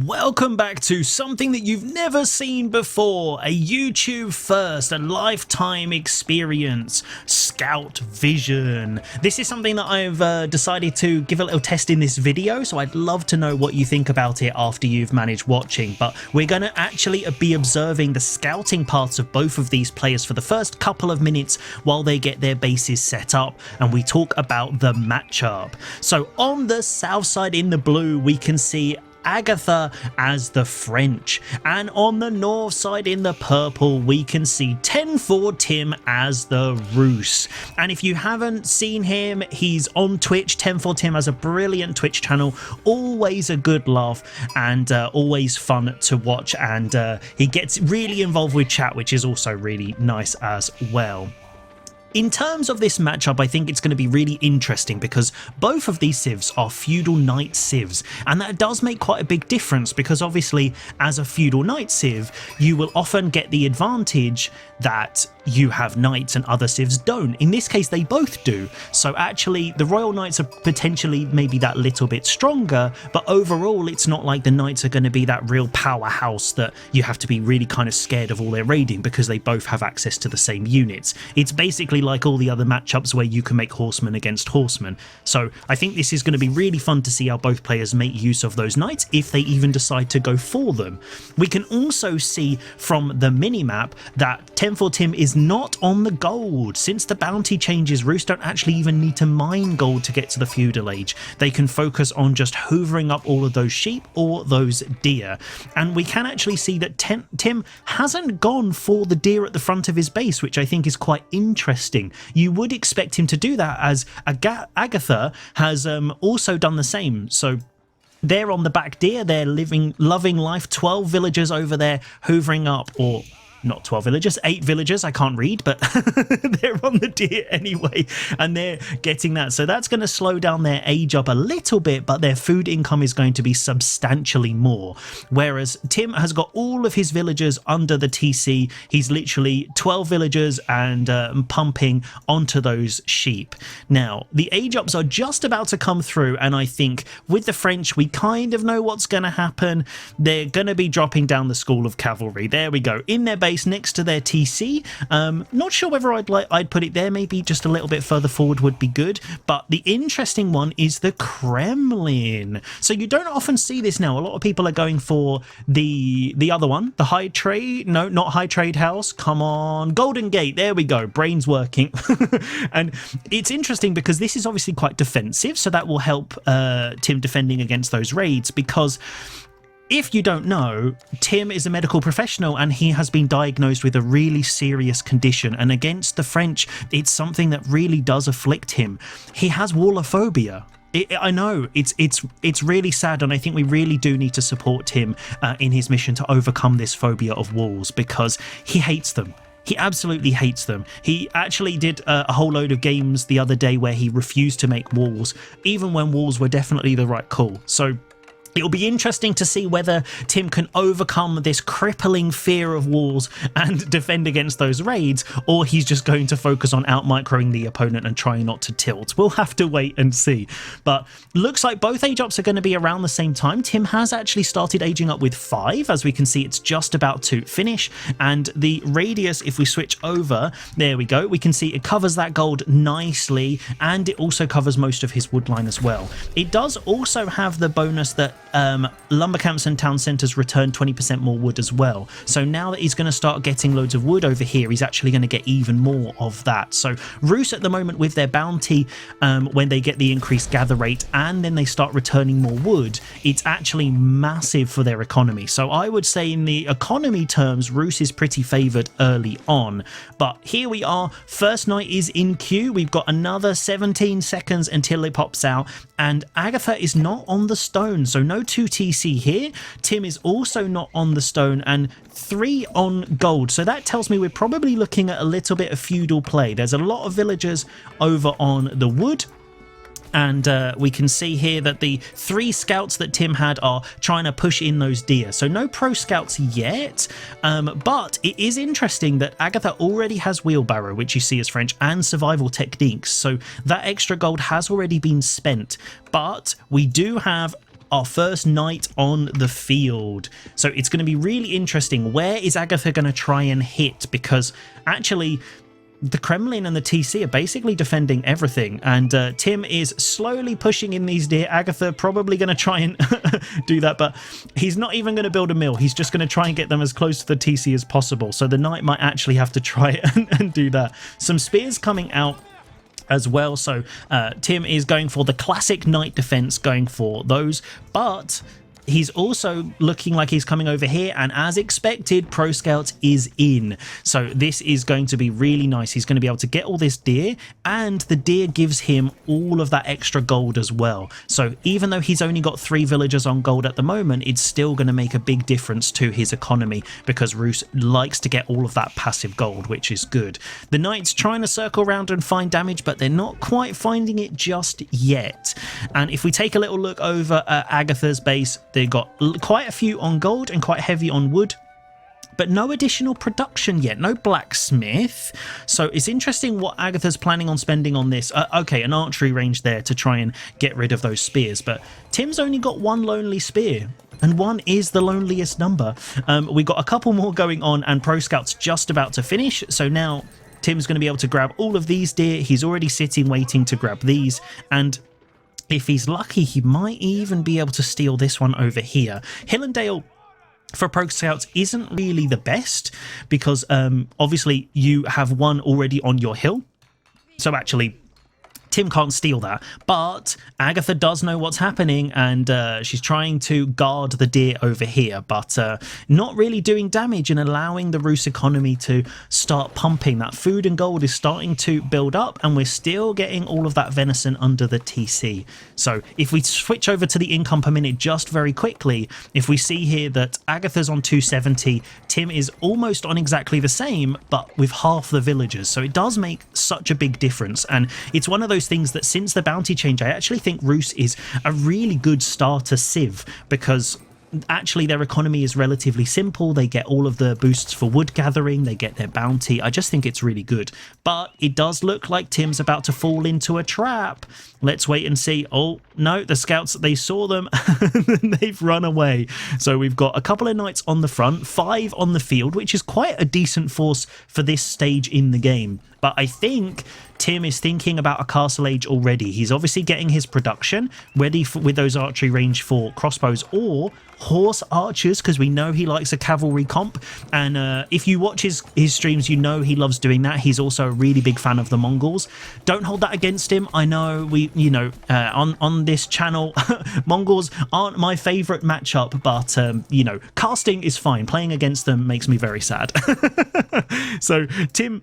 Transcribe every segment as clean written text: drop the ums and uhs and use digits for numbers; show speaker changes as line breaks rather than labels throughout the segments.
Welcome back to something that you've never seen before, a YouTube first, a lifetime experience, Scout Vision. This is something that I've decided to give a little test in this video, so I'd love to know what you think about it after you've managed watching. But we're going to actually be observing the scouting parts of both of these players for the first couple of minutes while they get their bases set up, and we talk about the matchup. So on the south side in the blue, we can see Agatha as the French, and on the north side in the purple we can see TenFourTim as the Rus. And if you haven't seen him, he's on Twitch. TenFourTim has a brilliant Twitch channel, always a good laugh and always fun to watch, and he gets really involved with chat, which is also really nice as well. In terms of this matchup, I think it's going to be really interesting because both of these civs are feudal knight civs, and that does make quite a big difference because obviously as a feudal knight civ you will often get the advantage that you have knights and other civs don't. In this case they both do, so actually the royal knights are potentially maybe that little bit stronger, but overall it's not like the knights are going to be that real powerhouse that you have to be really kind of scared of all their raiding because they both have access to the same units. It's basically like all the other matchups where you can make horsemen against horsemen. So I think this is going to be really fun to see how both players make use of those knights if they even decide to go for them. We can also see from the mini-map that TenFourTim is not on the gold. Since the bounty changes, Rus don't actually even need to mine gold to get to the feudal age. They can focus on just hoovering up all of those sheep or those deer. And we can actually see that Tim hasn't gone for the deer at the front of his base, which I think is quite interesting. You would expect him to do that, as Agatha has also done the same. So they're on the back deer, they're loving life, 12 villagers over there hoovering up, or not 12 villagers, 8 villagers, I can't read, but they're on the deer anyway, and they're getting that. So that's going to slow down their age up a little bit, but their food income is going to be substantially more. Whereas Tim has got all of his villagers under the TC. He's literally 12 villagers and pumping onto those sheep. Now, the age ups are just about to come through, and I think with the French, we kind of know what's going to happen. They're going to be dropping down the School of Cavalry. There we go, in their base next to their TC. Not sure whether I'd put it there, maybe just a little bit further forward would be good. But the interesting one is the Kremlin. So you don't often see this now. A lot of people are going for the other one, the high trade, no, not high trade house, come on, Golden Gate, there we go, brains working. And it's interesting because this is obviously quite defensive, so that will help Tim defending against those raids, because if you don't know, Tim is a medical professional and he has been diagnosed with a really serious condition, and against the French it's something that really does afflict him. He has wallophobia. I know, it's really sad, and I think we really do need to support him in his mission to overcome this phobia of walls, because he hates them. He absolutely hates them. He actually did a whole load of games the other day where he refused to make walls, even when walls were definitely the right call. So it'll be interesting to see whether Tim can overcome this crippling fear of walls and defend against those raids, or he's just going to focus on out-microing the opponent and trying not to tilt. We'll have to wait and see. But looks like both age ups are going to be around the same time. Tim has actually started aging up with 5. As we can see, it's just about to finish. And the radius, if we switch over, there we go, we can see it covers that gold nicely, and it also covers most of his woodline as well. It does also have the bonus that lumber camps and town centres return 20% more wood as well. So now that he's going to start getting loads of wood over here, he's actually going to get even more of that. So Rus at the moment with their bounty, when they get the increased gather rate and then they start returning more wood, it's actually massive for their economy. So I would say in the economy terms, Rus is pretty favoured early on. But here we are, first knight is in queue. We've got another 17 seconds until it pops out, and Agatha is not on the stone, so no 2 TC here. Tim is also not on the stone, and 3 on gold. So that tells me we're probably looking at a little bit of feudal play. There's a lot of villagers over on the wood. And we can see here that the 3 scouts that Tim had are trying to push in those deer. So no pro scouts yet, but it is interesting that Agatha already has wheelbarrow, which you see as French, and survival techniques. So that extra gold has already been spent, but we do have our first knight on the field. So it's going to be really interesting. Where is Agatha going to try and hit? Because actually the Kremlin and the TC are basically defending everything, and Tim is slowly pushing in these deer. Agatha probably going to try and do that, but he's not even going to build a mill. He's just going to try and get them as close to the TC as possible. So the knight might actually have to try and do that. Some spears coming out as well. So Tim is going for the classic knight defense, going for those, but he's also looking like he's coming over here, and as expected, Pro Scout is in. So this is going to be really nice. He's going to be able to get all this deer, and the deer gives him all of that extra gold as well. So even though he's only got 3 villagers on gold at the moment, it's still going to make a big difference to his economy, because Roos likes to get all of that passive gold, which is good. The Knights trying to circle around and find damage, but they're not quite finding it just yet. And if we take a little look over at Agatha's base, they got quite a few on gold and quite heavy on wood, but no additional production yet, no blacksmith. So it's interesting what Agatha's planning on spending on this. Okay, an archery range there to try and get rid of those spears, but Tim's only got 1 lonely spear, and 1 is the loneliest number. We got a couple more going on, and Pro Scout's just about to finish, so now Tim's going to be able to grab all of these deer. He's already sitting waiting to grab these, and if he's lucky, he might even be able to steal this one over here. Hillendale for Pro Scouts isn't really the best, because obviously you have 1 already on your hill. So actually, Tim can't steal that, but Agatha does know what's happening, and she's trying to guard the deer over here, but not really doing damage and allowing the Roos economy to start pumping. That food and gold is starting to build up, and we're still getting all of that venison under the TC. So if we switch over to the income per minute just very quickly, if we see here that Agatha's on 270, Tim is almost on exactly the same, but with half the villagers. So it does make such a big difference, and it's one of those things that since the bounty change, I actually think Roos is a really good starter civ, because actually their economy is relatively simple. They get all of the boosts for wood gathering, they get their bounty. I just think it's really good, but it does look like Tim's about to fall into a trap. Let's wait and see. Oh no, the scouts, they saw them and they've run away. So we've got a couple of knights on the front, 5 on the field, which is quite a decent force for this stage in the game. But I think Tim is thinking about a castle age already. He's obviously getting his production ready with those archery range for crossbows or horse archers, because we know he likes a cavalry comp. And if you watch his streams, you know he loves doing that. He's also a really big fan of the Mongols. Don't hold that against him. I know on this channel, Mongols aren't my favorite matchup, but casting is fine. Playing against them makes me very sad. So Tim.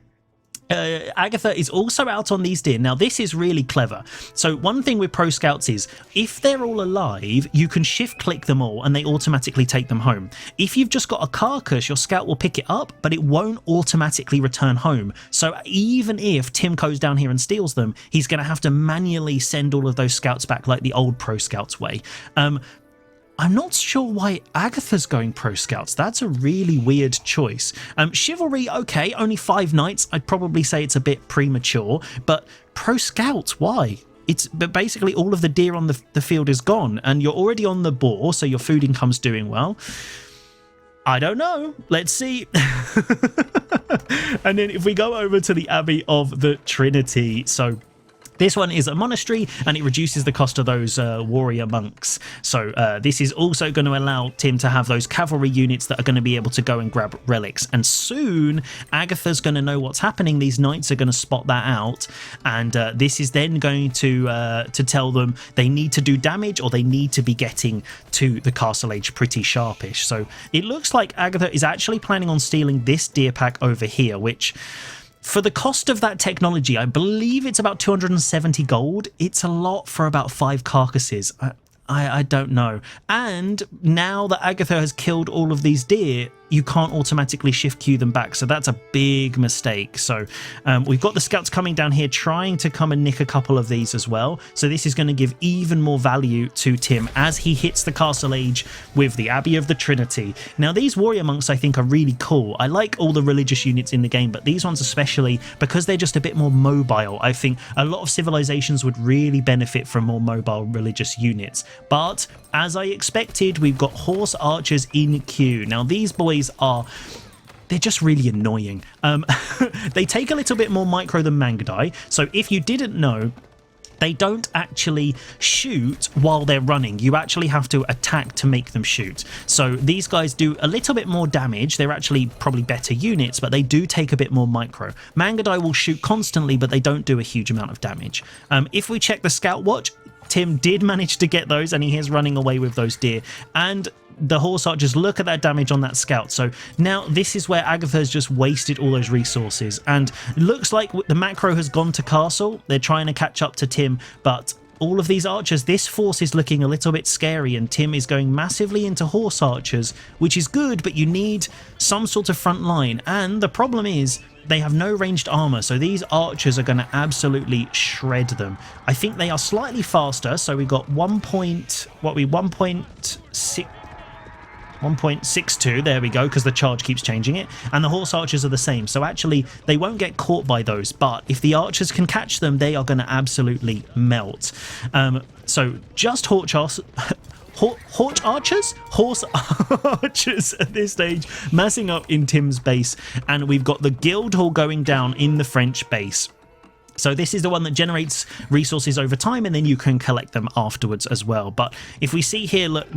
Agatha is also out on these deer. Now this is really clever. So one thing with Pro Scouts is if they're all alive, you can shift click them all and they automatically take them home. If you've just got a carcass, your scout will pick it up, but it won't automatically return home. So even if Tim goes down here and steals them, he's going to have to manually send all of those scouts back like the old Pro Scouts way. I'm not sure why Agatha's going Pro Scouts. That's a really weird choice. Chivalry, okay, only 5 knights. I'd probably say it's a bit premature, but Pro Scouts, why? But basically all of the deer on the field is gone, and you're already on the boar, so your food income's doing well. I don't know. Let's see. And then if we go over to the Abbey of the Trinity, so this one is a monastery, and it reduces the cost of those warrior monks. So this is also going to allow Tim to have those cavalry units that are going to be able to go and grab relics. And soon, Agatha's going to know what's happening. These knights are going to spot that out. And this is then going to tell them they need to do damage, or they need to be getting to the castle age pretty sharpish. So it looks like Agatha is actually planning on stealing this deer pack over here, which, for the cost of that technology, I believe it's about 270 gold. It's a lot for about 5 carcasses. I don't know. And now that Agatha has killed all of these deer, you can't automatically shift queue them back, so that's a big mistake. So we've got the scouts coming down here trying to come and nick a couple of these as well, so this is going to give even more value to Tim as he hits the castle age with the Abbey of the Trinity. Now these warrior monks I think are really cool. I like all the religious units in the game, but these ones especially because they're just a bit more mobile. I think a lot of civilizations would really benefit from more mobile religious units, but as I expected, we've got horse archers in queue. Now, these boys they're just really annoying. They take a little bit more micro than Mangudai. So if you didn't know, they don't actually shoot while they're running. You actually have to attack to make them shoot. So these guys do a little bit more damage. They're actually probably better units, but they do take a bit more micro. Mangudai will shoot constantly, but they don't do a huge amount of damage. If we check the scout watch, Tim did manage to get those, and he is running away with those deer. And the horse archers, look at that damage on that scout. So now this is where Agatha's just wasted all those resources, and it looks like the macro has gone to castle. They're trying to catch up to Tim, but all of these archers, this force is looking a little bit scary, and Tim is going massively into horse archers, which is good, but you need some sort of front line. And the problem is they have no ranged armor, so these archers are going to absolutely shred them. I think they are slightly faster, so we got 1.62, there we go, because the charge keeps changing it, and the horse archers are the same, so actually they won't get caught by those, but if the archers can catch them, they are going to absolutely melt. So just horse archers at this stage, massing up in Tim's base, and we've got the guild hall going down in the French base. So this is the one that generates resources over time, and then you can collect them afterwards as well. But if we see here, look,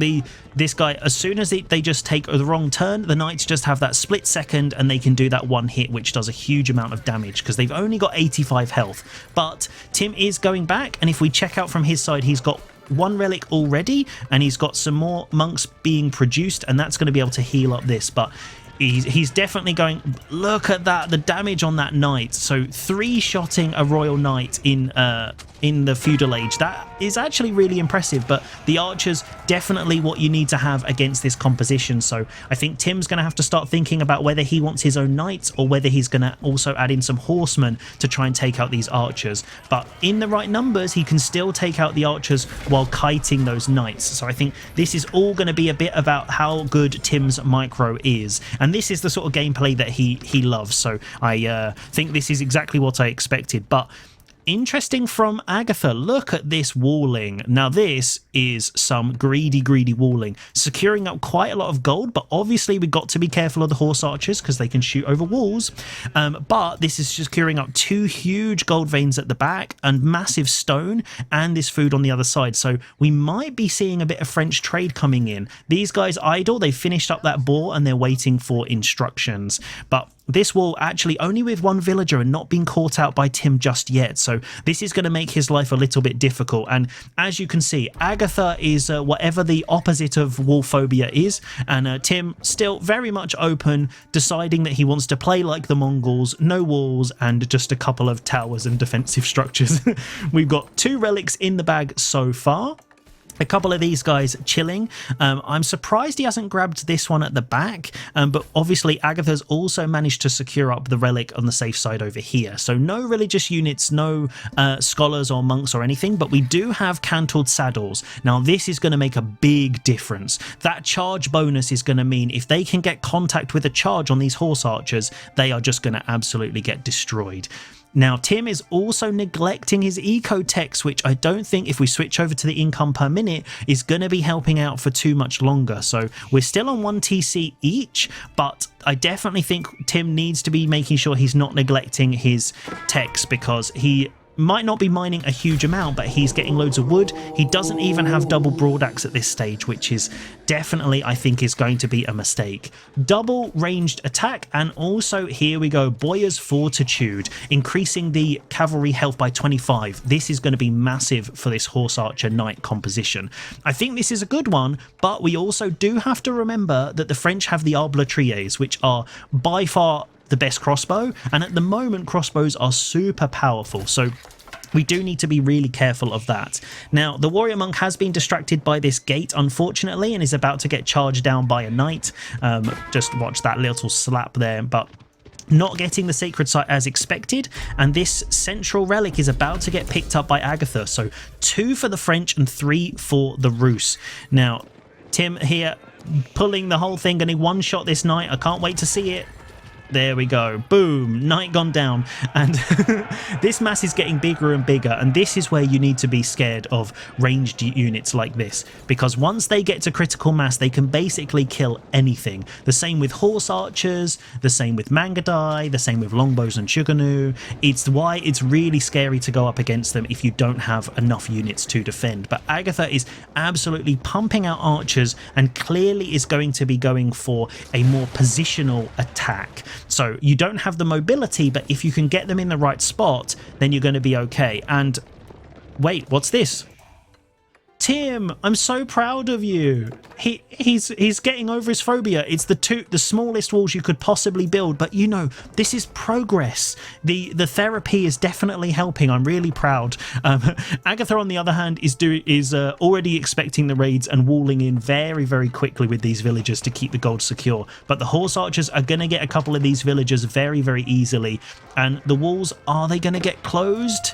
this guy, as soon as they just take the wrong turn, the knights just have that split second, and they can do that one hit, which does a huge amount of damage because they've only got 85 health. But Tim is going back, and if we check out from his side, he's got one relic already, and he's got some more monks being produced, and that's going to be able to heal up this. But he's definitely going, look at that, the damage on that knight. So 3-shotting a royal knight in the feudal age, that is actually really impressive. But the archers, definitely what you need to have against this composition. So I think Tim's going to have to start thinking about whether he wants his own knights or whether he's going to also add in some horsemen to try and take out these archers. But in the right numbers, he can still take out the archers while kiting those knights. So I think this is all going to be a bit about how good Tim's micro is, and this is the sort of gameplay that he loves. So I think this is exactly what I expected. But interesting from Agatha, look at this walling. Now this is some greedy walling, securing up quite a lot of gold, but obviously we've got to be careful of the horse archers because they can shoot over walls. But this is securing up 2 huge gold veins at the back and massive stone, and this food on the other side. So we might be seeing a bit of French trade coming in. These guys idle, they finished up that boar and they're waiting for instructions. But this wall actually only with 1 villager and not being caught out by Tim just yet. So this is going to make his life a little bit difficult. And as you can see, Agatha is whatever the opposite of wall phobia is. And Tim still very much open, deciding that he wants to play like the Mongols, no walls and just a couple of towers and defensive structures. We've got 2 relics in the bag so far. A couple of these guys chilling. I'm surprised he hasn't grabbed this one at the back, but obviously Agatha's also managed to secure up the relic on the safe side over here. So no religious units, no scholars or monks or anything, but we do have cantled saddles. Now this is going to make a big difference. That charge bonus is going to mean if they can get contact with a charge on these horse archers, they are just going to absolutely get destroyed. Now, Tim is also neglecting his eco-techs, which I don't think, if we switch over to the income per minute, is going to be helping out for too much longer. So we're still on 1 TC each, but I definitely think Tim needs to be making sure he's not neglecting his techs, because he might not be mining a huge amount, but he's getting loads of wood. He doesn't even have double broadaxe at this stage, which is definitely, I think, is going to be a mistake. Double ranged attack, and also here we go, Boyar's Fortitude, increasing the cavalry health by 25. This is going to be massive for this horse archer knight composition. I think this is a good one, but we also do have to remember that the French have the arbaletriers, which are by far the best crossbow, and at the moment crossbows are super powerful, so we do need to be really careful of that. Now, the warrior monk has been distracted by this gate, unfortunately, and is about to get charged down by a knight. Just watch that little slap there, but not getting the sacred site as expected, and this central relic is about to get picked up by Agatha. So 2 for the French and 3 for the Rus. Now, Tim here pulling the whole thing, going to one-shot this knight. I can't wait to see it. There we go. Boom. Knight gone down. And this mass is getting bigger and bigger. And this is where you need to be scared of ranged units like this. Because once they get to critical mass, they can basically kill anything. The same with horse archers, the same with Mangadai, the same with longbows and Shuganu. It's why it's really scary to go up against them if you don't have enough units to defend. But Agatha is absolutely pumping out archers and clearly is going to be going for a more positional attack. So you don't have the mobility, but if you can get them in the right spot, then you're going to be okay. And wait, what's this? Tim, I'm so proud of you. He's getting over his phobia. It's the smallest walls you could possibly build, but you know, this is progress. The therapy is definitely helping. I'm really proud. Agatha, on the other hand, is already expecting the raids and walling in very, very quickly with these villagers to keep the gold secure. But the horse archers are going to get a couple of these villagers very, very easily. And the walls, are they going to get closed?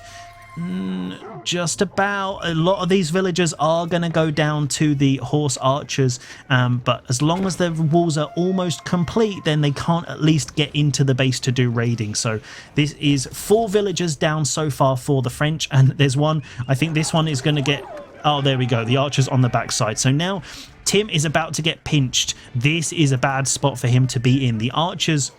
Just about. A lot of these villagers are going to go down to the horse archers, but as long as the walls are almost complete, then they can't at least get into the base to do raiding. So this is 4 villagers down so far for the French, and there's one, I think this one is going to get, oh, there we go, the archers on the backside. So now Tim is about to get pinched. This is a bad spot for him to be in. The archers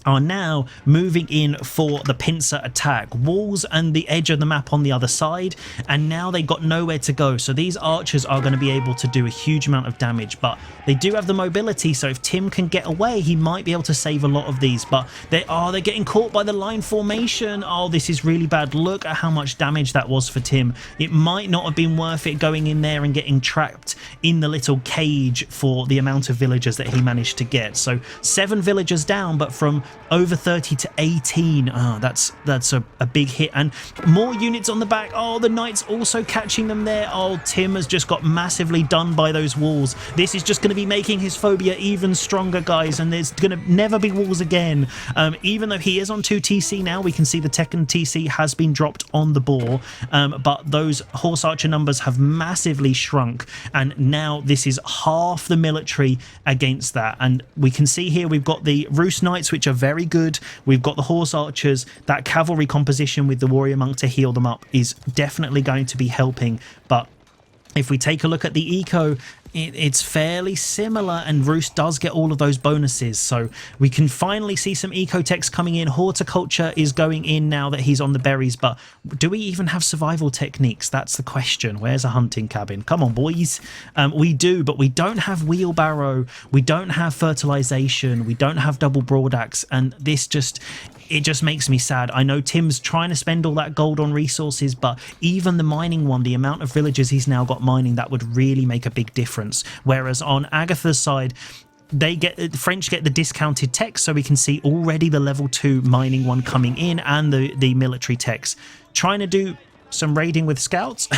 are now moving in for the pincer attack. Walls and the edge of the map on the other side, and now they've got nowhere to go. So these archers are going to be able to do a huge amount of damage, but they do have the mobility, so if Tim can get away, he might be able to save a lot of these. But they're getting caught by the line formation. Oh, this is really bad. Look at how much damage that was for Tim. It might not have been worth it going in there and getting trapped in the little cage for the amount of villagers that he managed to get. So 7 villagers down, but from over 30 to 18. Oh, that's a big hit, and more units on the back. Oh, the knights also catching them there. Oh, Tim has just got massively done by those walls. This is just going to be making his phobia even stronger, guys, and there's going to never be walls again. Even though he is on 2 TC now, we can see the Tekken TC has been dropped on the boar, but those horse archer numbers have massively shrunk, and now this is half the military against that. And we can see here we've got the Roost Knights, which are very good. We've got the horse archers. That cavalry composition with the warrior monk to heal them up is definitely going to be helping. But if we take a look at the eco, it's fairly similar, and Roost does get all of those bonuses, so we can finally see some eco techs coming in. Horticulture is going in now that he's on the berries, but do we even have survival techniques? That's the question. Where's a hunting cabin? Come on, boys. We do, but we don't have wheelbarrow, we don't have fertilization, we don't have double broadaxe, and this just makes me sad. I know Tim's trying to spend all that gold on resources, but even the mining one, the amount of villagers he's now got mining, that would really make a big difference. Whereas on Agatha's side, the French get the discounted techs, so we can see already the level 2 mining one coming in, and the military techs trying to do some raiding with scouts.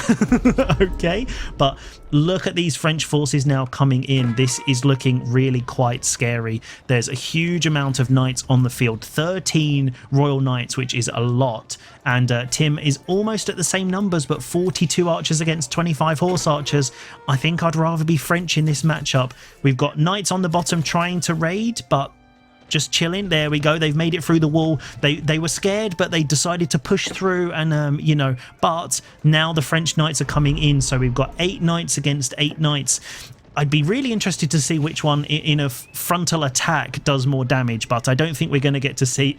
Okay, but look at these French forces now coming in. This is looking really quite scary. There's a huge amount of knights on the field, 13 royal knights, which is a lot, and Tim is almost at the same numbers, but 42 archers against 25 horse archers. I think I'd rather be French in this matchup. We've got knights on the bottom trying to raid, but just chilling. There we go. They've made it through the wall. They were scared, but they decided to push through, and you know, but now the French knights are coming in, so we've got 8 knights against 8 knights. I'd be really interested to see which one in a frontal attack does more damage, but I don't think we're going to get to see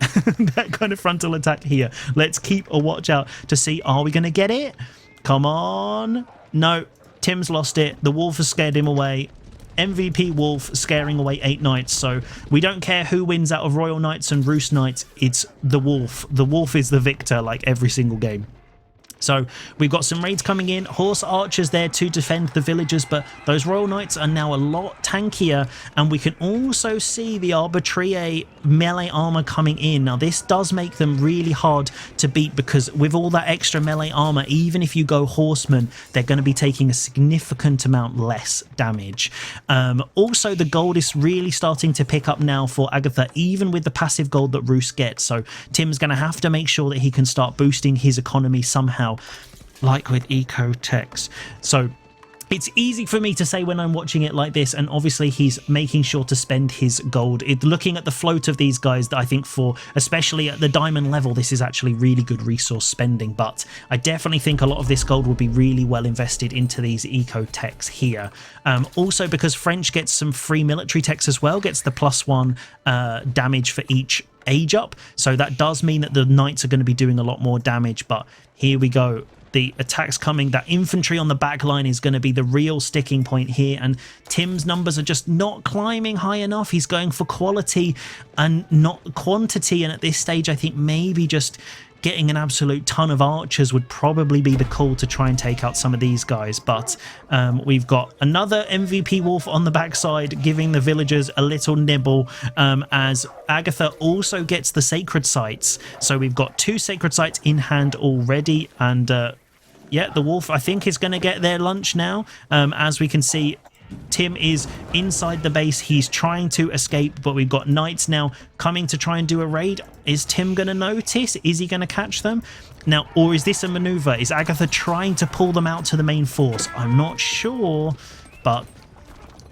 that kind of frontal attack here. Let's keep a watch out to see, are we going to get it? Come on. No, Tim's lost it. The wolf has scared him away. MVP Wolf scaring away 8 knights, so we don't care who wins out of Royal Knights and Roost Knights, it's the Wolf. The Wolf is the victor, like every single game. So we've got some raids coming in, horse archers there to defend the villagers, but those Royal Knights are now a lot tankier, and we can also see the Arbitrier melee armor coming in. Now this does make them really hard to beat, because with all that extra melee armor, even if you go horsemen, they're going to be taking a significant amount less damage. Also, the gold is really starting to pick up now for Agatha, even with the passive gold that Roos gets, so Tim's going to have to make sure that he can start boosting his economy somehow, like with eco techs. So It's easy for me to say when I'm watching it like this, and obviously he's making sure to spend his gold. Looking at the float of these guys, that I think for, especially at the diamond level, this is actually really good resource spending, but I definitely think a lot of this gold would be really well invested into these eco techs here. Also because French gets some free military techs as well, gets the +1 damage for each age up, so that does mean that the knights are going to be doing a lot more damage. But here we go. The attacks coming, that infantry on the back line is going to be the real sticking point here, and Tim's numbers are just not climbing high enough. He's going for quality and not quantity, and at this stage I think maybe just getting an absolute ton of archers would probably be the call to try and take out some of these guys. But we've got another MVP wolf on the backside giving the villagers a little nibble, as Agatha also gets the sacred sites. So we've got 2 sacred sites in hand already, and yeah, the wolf I think is going to get their lunch now. As we can see, Tim is inside the base. He's trying to escape, but we've got knights now coming to try and do a raid. Is Tim going to notice? Is he going to catch them? Now, or is this a maneuver? Is Agatha trying to pull them out to the main force? I'm not sure, but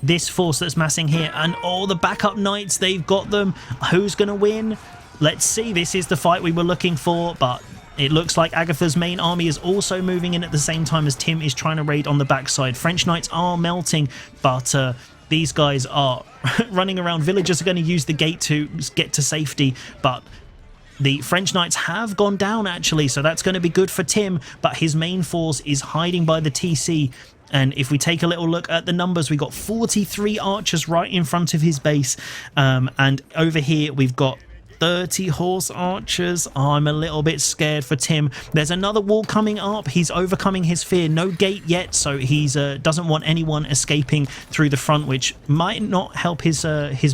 this force that's massing here, and all the backup knights, they've got them. Who's going to win? Let's see. This is the fight we were looking for, but it looks like Agatha's main army is also moving in at the same time as Tim is trying to raid on the backside. French knights are melting, but these guys are running around. Villagers are going to use the gate to get to safety, but the French knights have gone down actually, so that's going to be good for Tim, but his main force is hiding by the TC. And if we take a little look at the numbers, we got 43 archers right in front of his base, and over here we've got 30 horse archers. Oh, I'm a little bit scared for Tim. There's another wall coming up. He's overcoming his fear. No gate yet, so he's doesn't want anyone escaping through the front, which might not help his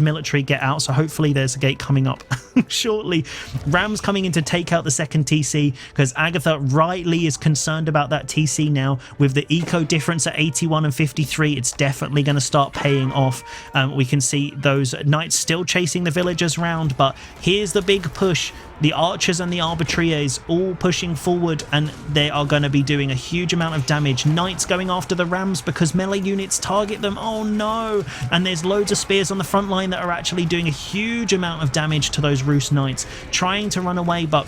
military get out. So hopefully there's a gate coming up shortly. Ram's coming in to take out the second TC, because Agatha rightly is concerned about that TC now. With the eco difference at 81 and 53, it's definitely going to start paying off. We can see those knights still chasing the villagers round, but here's the big push. The archers and the arbitriers all pushing forward, and they are going to be doing a huge amount of damage. Knights going after the rams because melee units target them. Oh no! And there's loads of spears on the front line that are actually doing a huge amount of damage to those roost knights, trying to run away but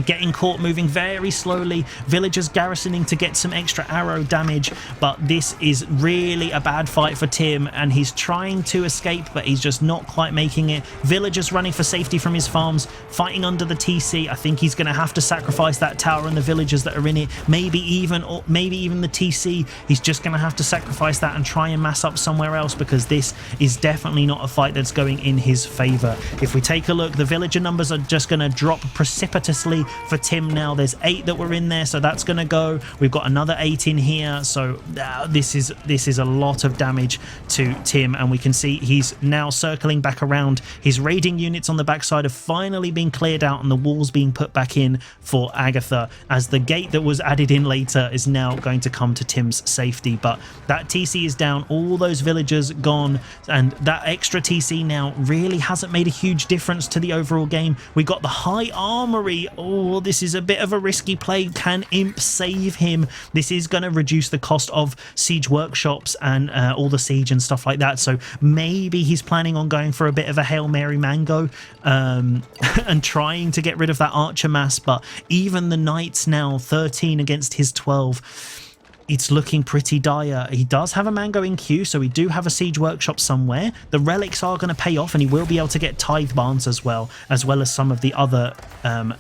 getting caught, moving very slowly. Villagers garrisoning to get some extra arrow damage, but this is really a bad fight for Tim, and he's trying to escape but he's just not quite making it. Villagers running for safety from his farms, fighting under the TC. I think he's going to have to sacrifice that tower and the villagers that are in it, maybe even the TC. He's just going to have to sacrifice that and try and mass up somewhere else, because this is definitely not a fight that's going in his favor. If we take a look, the villager numbers are just going to drop precipitously for Tim now. There's 8 that were in there, so that's going to go. We've got another 8 in here, so this is a lot of damage to Tim, and we can see he's now circling back around. His raiding units on the backside have finally been cleared out, and the walls being put back in for Agatha, as the gate that was added in later is now going to come to Tim's safety. But that TC is down, all those villagers gone, and that extra TC now really hasn't made a huge difference to the overall game. We got the high armory. Oh, this is a bit of a risky play. Can Imp save him? This is going to reduce the cost of siege workshops and all the siege and stuff like that. So maybe he's planning on going for a bit of a Hail Mary mango and trying to get rid of that archer mass. But even the knights now, 13 against his 12. It's looking pretty dire. He does have a mango in queue, so we do have a siege workshop somewhere. The relics are going to pay off, and he will be able to get tithe barns as well as some of the other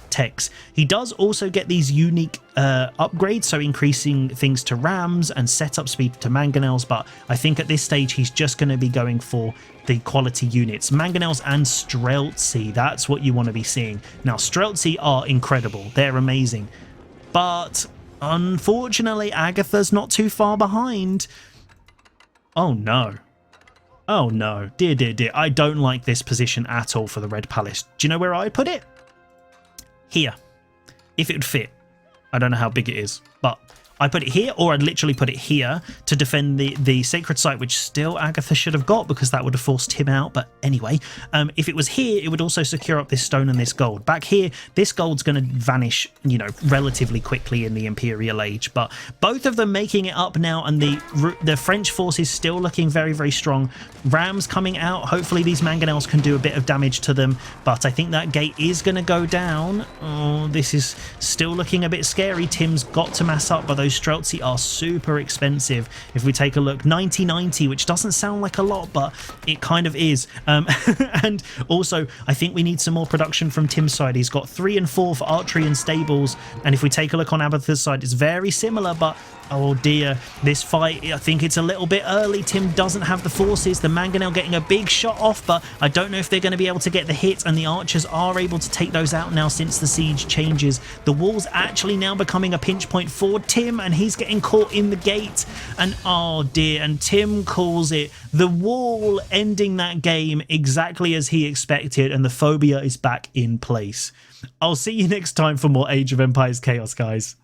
techs. He does also get these unique upgrades, so increasing things to rams and setup speed to mangonels, but I think at this stage he's just going to be going for the quality units. Mangonels and Streltsy, that's what you want to be seeing. Now, Streltsy are incredible. They're amazing. But unfortunately, Agatha's not too far behind. Oh no. Oh no. Dear, dear, dear. I don't like this position at all for the Red Palace. Do you know where I'd put it? Here. If it would fit. I don't know how big it is, but I put it here, or I'd literally put it here to defend the sacred site, which still Agatha should have got because that would have forced Tim out. But anyway, if it was here, it would also secure up this stone and this gold. Back here, this gold's going to vanish, you know, relatively quickly in the Imperial Age. But both of them making it up now, and the French forces still looking very, very strong. Rams coming out. Hopefully these mangonels can do a bit of damage to them. But I think that gate is going to go down. Oh, this is still looking a bit scary. Tim's got to mass up, but those Streltsy are super expensive. If we take a look, 90, which doesn't sound like a lot, but it kind of is. And also, I think we need some more production from Tim's side. He's got 3 and 4 for archery and stables, and if we take a look on Abatha's side, it's very similar, but oh dear, this fight, I think it's a little bit early. Tim doesn't have the forces. The mangonel getting a big shot off, but I don't know if they're going to be able to get the hit, and the archers are able to take those out now since the siege changes. The wall's actually now becoming a pinch point for Tim, and he's getting caught in the gate, and oh dear, and Tim calls it. The wall ending that game exactly as he expected, and the phobia is back in place. I'll see you next time for more Age of Empires chaos, guys.